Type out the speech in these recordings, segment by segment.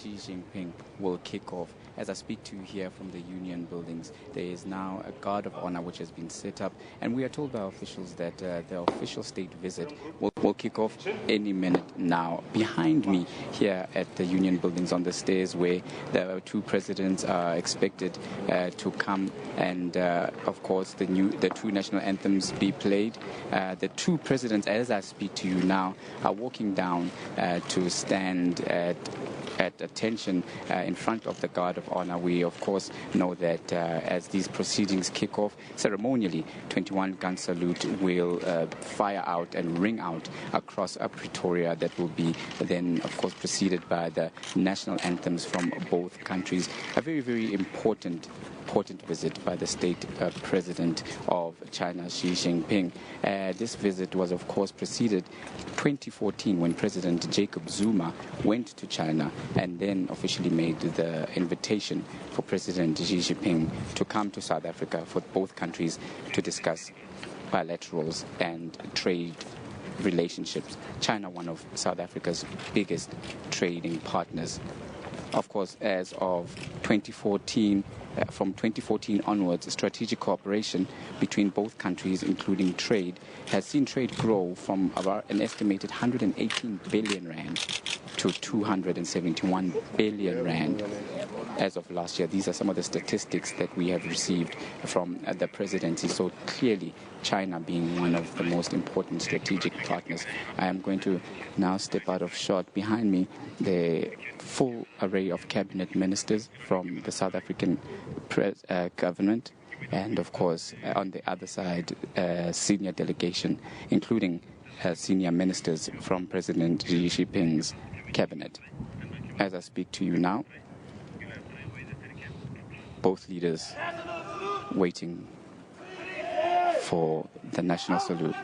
Xi JinPing will kick off. As I speak to you here from the Union buildings, there is now a guard of honor which has been set up, and we are told by officials that the official state visit will kick off any minute now. Behind me here at the Union buildings on the stairs where the two presidents are expected to come and, of course, the two national anthems be played. The two presidents, as I speak to you now, are walking down to stand at attention in front of the guard of honor. We, of course, know that as these proceedings kick off, ceremonially, 21 gun salute will fire out and ring out across Pretoria. That will be then, of course, preceded by the national anthems from both countries. A very, very important visit by the state president of China, Xi JinPing. This visit was, of course, preceded 2014 when President Jacob Zuma went to China and then officially made the invitation for President Xi JinPing to come to South Africa for both countries to discuss bilaterals and trade relationships. China, one of South Africa's biggest trading partners. Of course, as of 2014, from 2014 onwards, strategic cooperation between both countries, including trade, has seen trade grow from about an estimated 118 billion rand to 271 billion rand as of last year. These are some of the statistics that we have received from the presidency. So clearly, China being one of the most important strategic partners. I am going to now step out of shot. Behind me, the full array of cabinet ministers from the South African government, and of course, on the other side, senior delegation, including senior ministers from President Xi Jinping's cabinet. As I speak to you now, both leaders waiting for the national salute.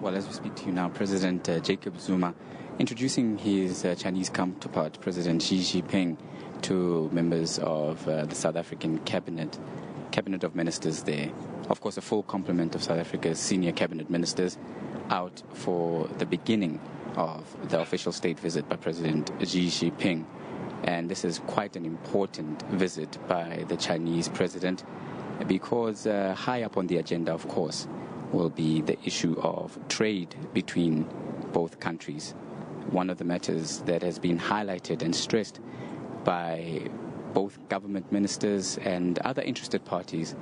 Well, as we speak to you now, President Jacob Zuma introducing his Chinese counterpart, President Xi JinPing, to members of the South African cabinet of ministers there. Of course, a full complement of South Africa's senior cabinet ministers out for the beginning of the official state visit by President Xi JinPing. And this is quite an important visit by the Chinese president. because high up on the agenda, of course, will be the issue of trade between both countries. One of the matters that has been highlighted and stressed by both government ministers and other interested parties,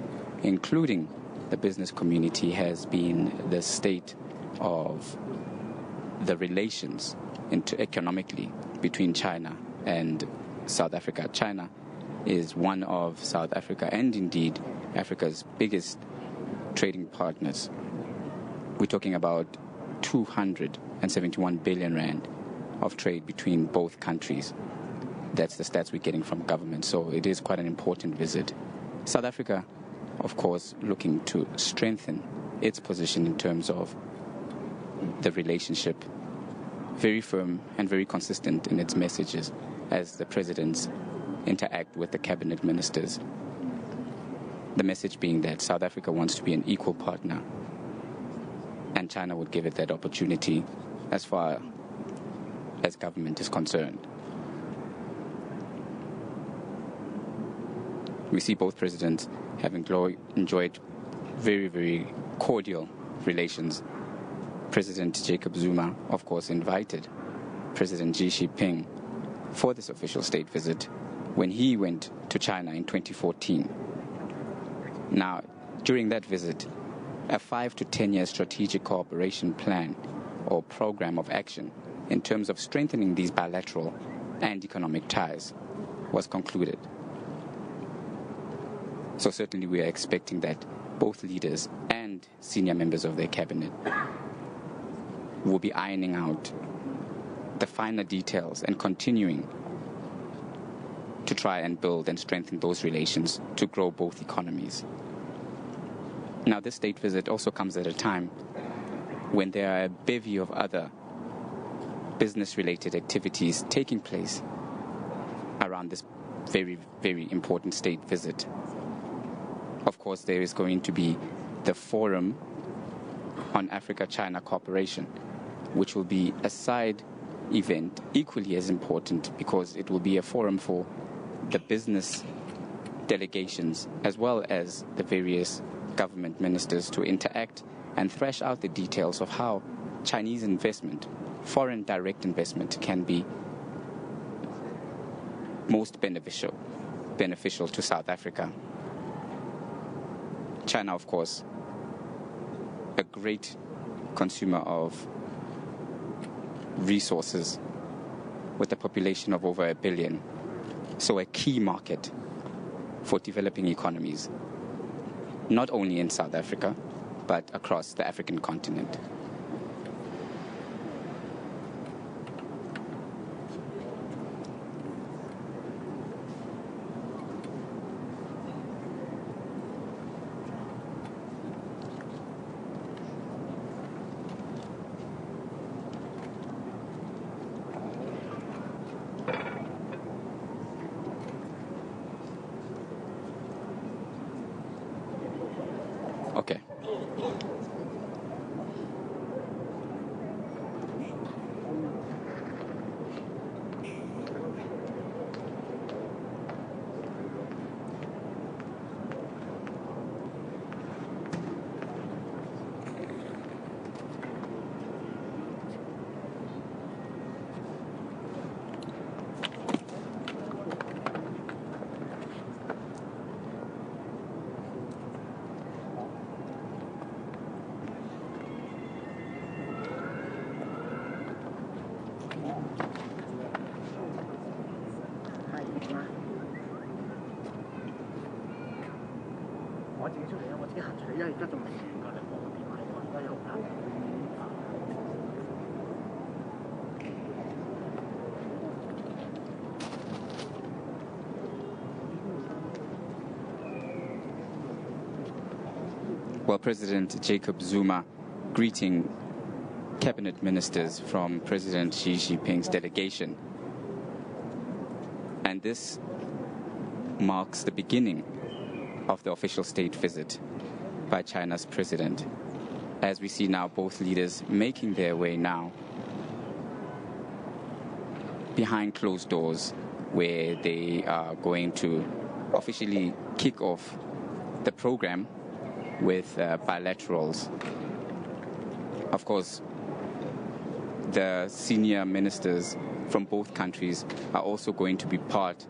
including the business community, has been the state of the relations economically between China and South Africa. China is one of South Africa and indeed Africa's biggest trading partners. We're talking about 271 billion rand of trade between both countries. That's the stats we're getting from government, so it is quite an important visit. South Africa, of course, looking to strengthen its position in terms of the relationship, very firm and very consistent in its messages as the presidents interact with the cabinet ministers. The message being that South Africa wants to be an equal partner, and China would give it that opportunity as far as government is concerned. We see both presidents have enjoyed very, very cordial relations. President Jacob Zuma, of course, invited President Xi JinPing for this official state visit when he went to China in 2014. Now, during that visit, a 5 to 10 year strategic cooperation plan or program of action in terms of strengthening these bilateral and economic ties was concluded. So certainly we are expecting that both leaders and senior members of their cabinet will be ironing out the finer details and continuing to try and build and strengthen those relations to grow both economies. Now, this state visit also comes at a time when there are a bevy of other business-related activities taking place around this very, very important state visit. Of course, there is going to be the Forum on Africa-China Cooperation, which will be a side event equally as important because it will be a forum for the business delegations as well as the various government ministers to interact and thrash out the details of how Chinese investment, foreign direct investment, can be most beneficial to South Africa. China, of course, a great consumer of resources with a population of over 1 billion, so a key market for developing economies, not only in South Africa, but across the African continent. Okay. Well, President Jacob Zuma greeting cabinet ministers from President Xi JinPing's delegation. And this marks the beginning of the official state visit by China's president, as we see now both leaders making their way now behind closed doors, where they are going to officially kick off the program with bilaterals. Of course, the senior ministers from both countries are also going to be part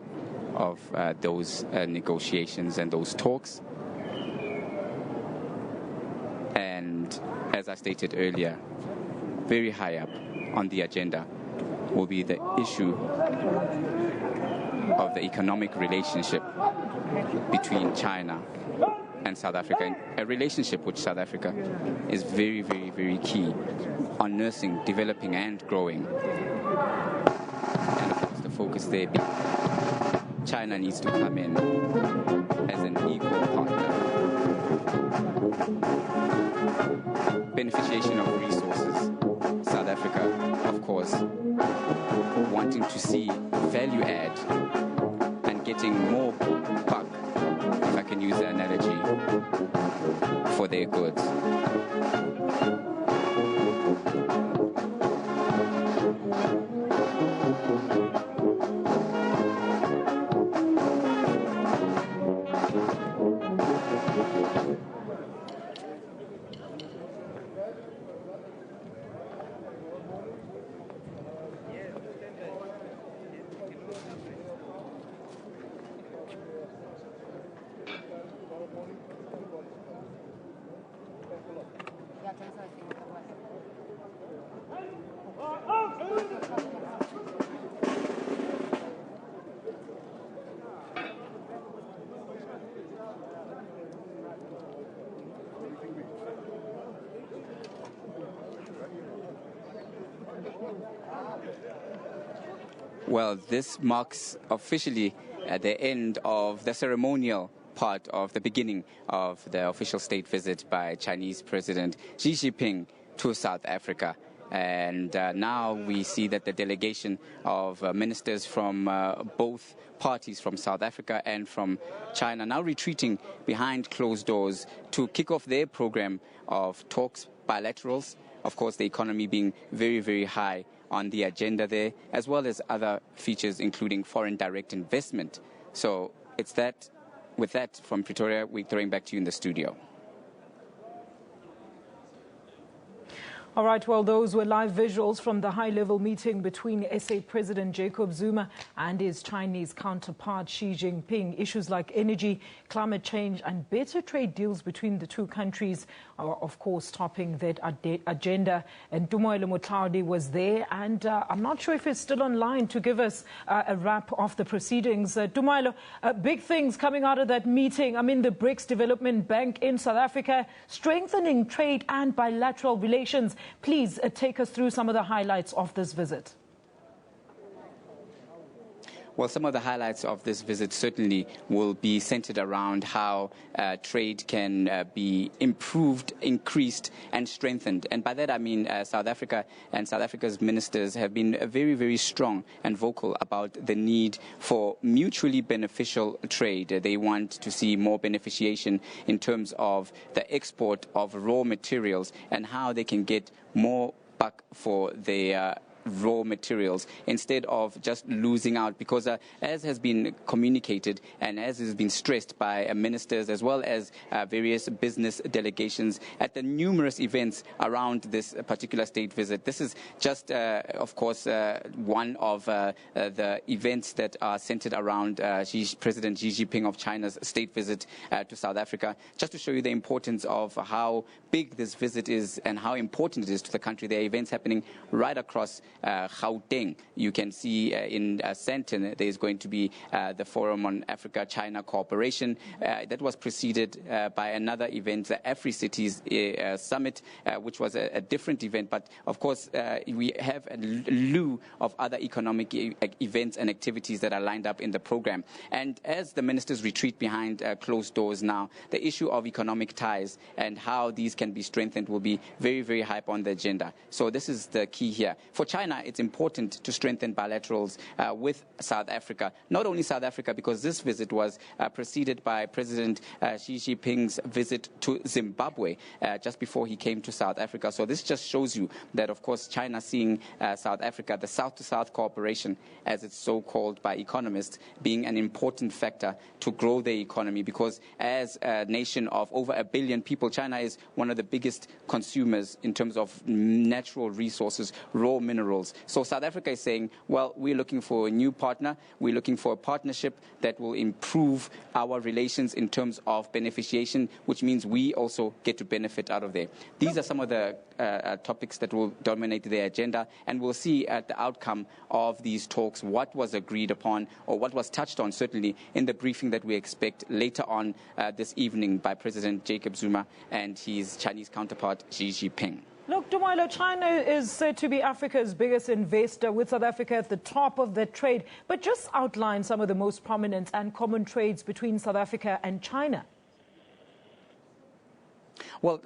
of those negotiations and those talks. And as I stated earlier, very high up on the agenda will be the issue of the economic relationship between China and South Africa, a relationship which South Africa is very, very, very key on nursing, developing and growing. And of course the focus there being China needs to come in as an equal partner. Beneficiation of resources. South Africa, of course, wanting to see value add and getting more buck, if I can use the analogy, for their goods. Well, this marks officially the end of the ceremonial part of the beginning of the official state visit by Chinese President Xi JinPing to South Africa. And now we see that the delegation of ministers from both parties, from South Africa and from China, now retreating behind closed doors to kick off their program of talks, bilaterals, of course the economy being very, very high on the agenda there, as well as other features including foreign direct investment. So it's that. With that, from Pretoria, we're throwing back to you in the studio. All right, well, those were live visuals from the high-level meeting between SA President Jacob Zuma and his Chinese counterpart Xi Jinping. Issues like energy, climate change and better trade deals between the two countries are, of course, topping that agenda. And Tumoilo Mutlaudi was there, and I'm not sure if he's still online to give us a wrap of the proceedings. Tumoilo, big things coming out of that meeting. I mean, the BRICS Development Bank in South Africa strengthening trade and bilateral relations. Please take us through some of the highlights of this visit. Well, some of the highlights of this visit certainly will be centered around how trade can be improved, increased and strengthened. And by that I mean South Africa and South Africa's ministers have been very, very strong and vocal about the need for mutually beneficial trade. They want to see more beneficiation in terms of the export of raw materials and how they can get more buck for their raw materials instead of just losing out, because as has been communicated and as has been stressed by ministers as well as various business delegations at the numerous events around this particular state visit, this is just of course one of the events that are centered around President Xi Jinping of China's state visit to South Africa, just to show you the importance of how big this visit is and how important it is to the country. There are events happening right across Gauteng. You can see in Sandton there is going to be the Forum on Africa China Cooperation. That was preceded by another event, the AfriCities Summit, which was a different event. But of course, we have a slew of other economic events and activities that are lined up in the program. And as the ministers retreat behind closed doors now, the issue of economic ties and how these can be strengthened will be very, very high on the agenda. So this is the key here. For China, China, it's important to strengthen bilaterals with South Africa. Not only South Africa, because this visit was preceded by President Xi Jinping's visit to Zimbabwe just before he came to South Africa. So this just shows you that, of course, China seeing South Africa, the South-to-South cooperation, as it's so called by economists, being an important factor to grow their economy, because as a nation of over 1 billion people, China is one of the biggest consumers in terms of natural resources, raw minerals. So South Africa is saying, well, we're looking for a new partner. We're looking for a partnership that will improve our relations in terms of beneficiation, which means we also get to benefit out of there. These are some of the topics that will dominate their agenda, and we'll see at the outcome of these talks what was agreed upon or what was touched on, certainly in the briefing that we expect later on this evening by President Jacob Zuma and his Chinese counterpart Xi JinPing. Look, Dumelo, China is said to be Africa's biggest investor, with South Africa at the top of that trade. But just outline some of the most prominent and common trades between South Africa and China. Well,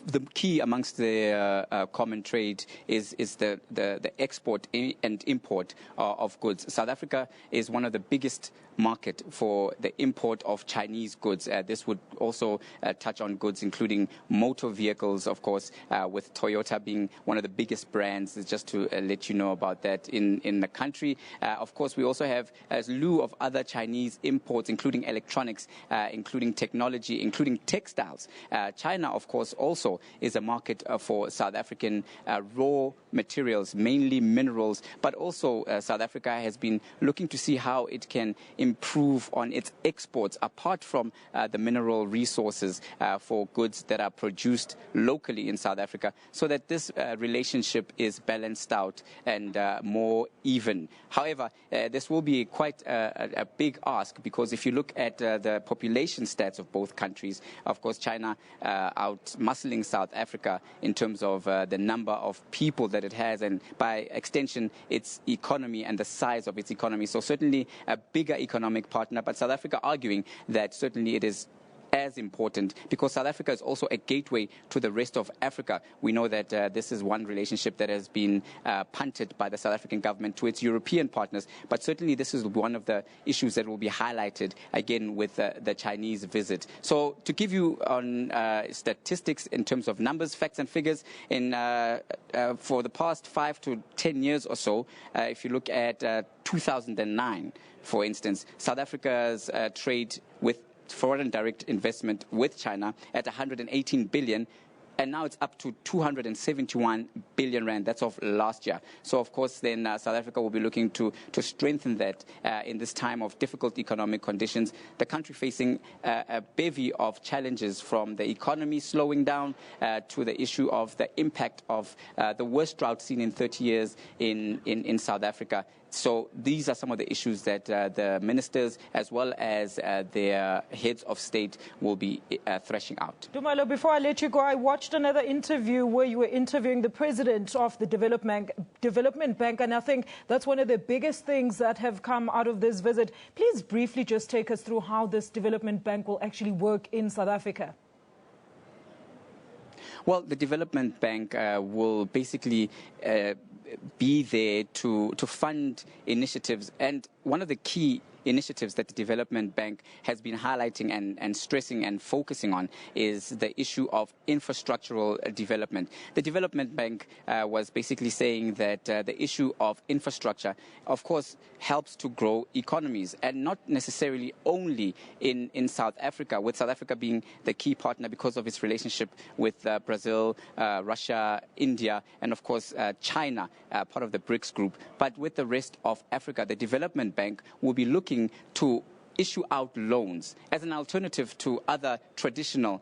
the key amongst the common trade is the export and import of goods. South Africa is one of the biggest market for the import of Chinese goods. This would also touch on goods including motor vehicles, of course, with Toyota being one of the biggest brands, just to let you know about that in the country. Of course, we also have a slew of other Chinese imports, including electronics, including technology, including textiles. China, of course, also is a market for South African raw materials, mainly minerals, but also South Africa has been looking to see how it can improve on its exports apart from the mineral resources for goods that are produced locally in South Africa, so that this relationship is balanced out and more even. However, this will be quite a big ask, because if you look at the population stats of both countries, of course, China out-muscling South Africa in terms of the number of people that it has, and by extension, its economy and the size of its economy. So certainly a bigger economic partner, but South Africa arguing that certainly it is as important, because South Africa is also a gateway to the rest of Africa. We know that this is one relationship that has been punted by the South African government to its European partners, but certainly this is one of the issues that will be highlighted again with the Chinese visit. So to give you on statistics in terms of numbers, facts and figures, for the past 5 to 10 years or so, if you look at 2009, for instance, South Africa's trade with foreign direct investment with China at 118 billion, and now it's up to 271 billion rand. That's of last year. So, of course, then South Africa will be looking to strengthen that in this time of difficult economic conditions. The country facing a bevy of challenges, from the economy slowing down to the issue of the impact of the worst drought seen in 30 years in South Africa. So these are some of the issues that the ministers, as well as their heads of state, will be thrashing out. Dumelo, before I let you go, I watched another interview where you were interviewing the president of the Development Bank, and I think that's one of the biggest things that have come out of this visit. Please briefly just take us through how this development bank will actually work in South Africa. Well, the Development Bank will basically be there to fund initiatives, and one of the key initiatives that the Development Bank has been highlighting and stressing and focusing on is the issue of infrastructural development. The Development Bank was basically saying that the issue of infrastructure, of course, helps to grow economies, and not necessarily only in South Africa, with South Africa being the key partner because of its relationship with Brazil, Russia, India, and of course China, part of the BRICS group. But with the rest of Africa, the Development Bank will be looking to issue out loans as an alternative to other traditional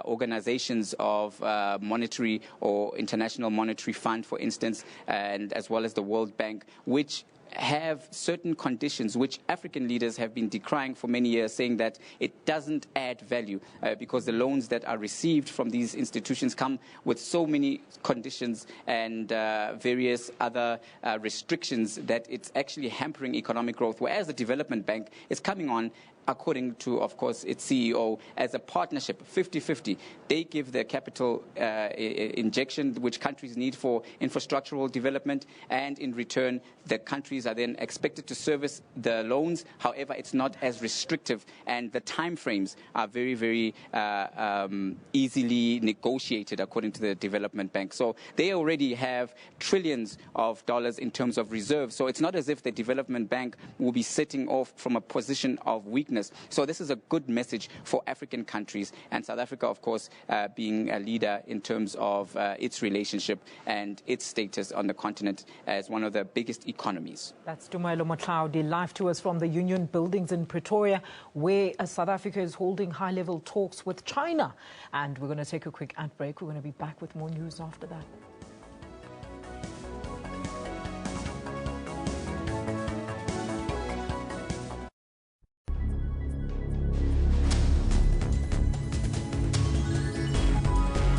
organizations of monetary or International Monetary Fund, for instance, and as well as the World Bank, which have certain conditions which African leaders have been decrying for many years, saying that it doesn't add value because the loans that are received from these institutions come with so many conditions and various other restrictions that it's actually hampering economic growth, whereas the Development Bank is coming on according to, of course, its CEO, as a partnership, 50-50. They give the capital injection which countries need for infrastructural development, and in return, the countries are then expected to service the loans. However, it's not as restrictive, and the timeframes are very, very easily negotiated according to the Development Bank. So they already have trillions of dollars in terms of reserves. So it's not as if the Development Bank will be setting off from a position of weakness. So this is a good message for African countries, and South Africa, of course, being a leader in terms of its relationship and its status on the continent as one of the biggest economies. That's Tumailo Motlaudi, live to us from the Union Buildings in Pretoria, where South Africa is holding high-level talks with China. And we're going to take a quick ad break. We're going to be back with more news after that.